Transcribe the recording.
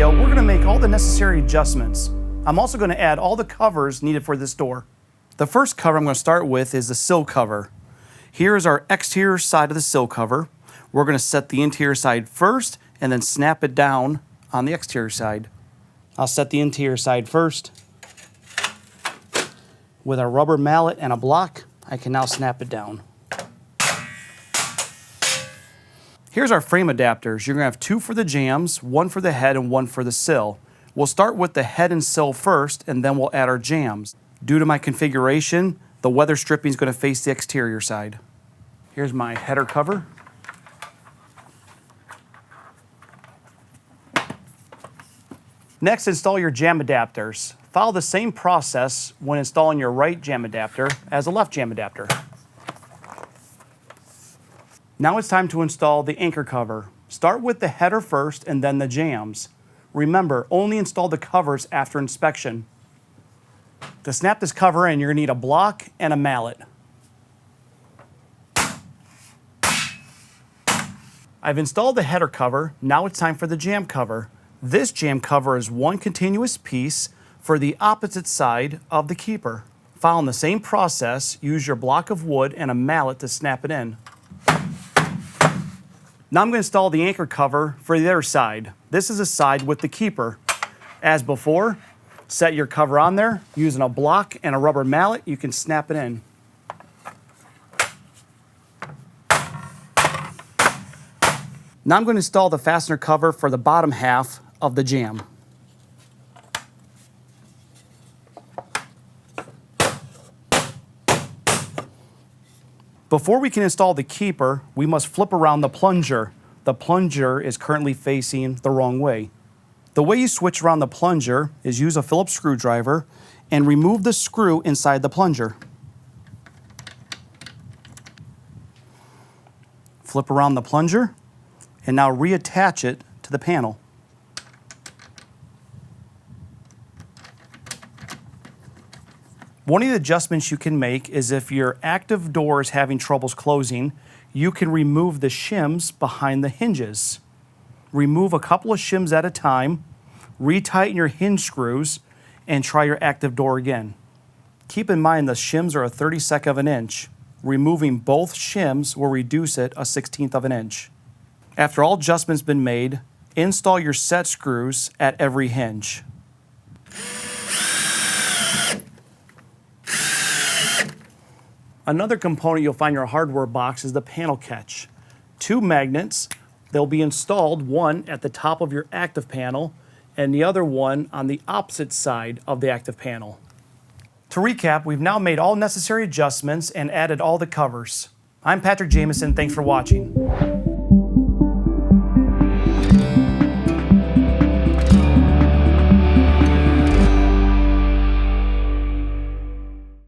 video, we're going to make all the necessary adjustments. I'm also going to add all the covers needed for this door. The first cover I'm going to start with is the sill cover. Here is our exterior side of the sill cover. We're going to set the interior side first and then snap it down on the exterior side. I'll set the interior side first. With a rubber mallet and a block, I can now snap it down. Here's our frame adapters. You're going to have two for the jambs, one for the head and one for the sill. We'll start with the head and sill first, and then we'll add our jambs. Due to my configuration, the weather stripping is going to face the exterior side. Here's my header cover. Next, install your jamb adapters. Follow the same process when installing your right jamb adapter as the left jamb adapter. Now it's time to install the anchor cover. Start with the header first and then the jambs. Remember, only install the covers after inspection. To snap this cover in, you're going to need a block and a mallet. I've installed the header cover. Now it's time for the jamb cover. This jamb cover is one continuous piece for the opposite side of the keeper. Following the same process, use your block of wood and a mallet to snap it in. Now I'm going to install the anchor cover for the other side. This is the side with the keeper. As before, set your cover on there. Using a block and a rubber mallet, you can snap it in. Now I'm going to install the fastener cover for the bottom half of the jamb. Before we can install the keeper, we must flip around the plunger. The plunger is currently facing the wrong way. The way you switch around the plunger is use a Phillips screwdriver and remove the screw inside the plunger. Flip around the plunger and now reattach it to the panel. One of the adjustments you can make is if your active door is having troubles closing, you can remove the shims behind the hinges. Remove a couple of shims at a time, retighten your hinge screws, and try your active door again. Keep in mind the shims are a 32nd of an inch. Removing both shims will reduce it a 1/16 of an inch. After all adjustments have been made, install your set screws at every hinge. Another component you'll find in your hardware box is the panel catch. Two magnets. They'll be installed, one at the top of your active panel and the other one on the opposite side of the active panel. To recap, we've now made all necessary adjustments and added all the covers. I'm Patrick Jamison. Thanks for watching.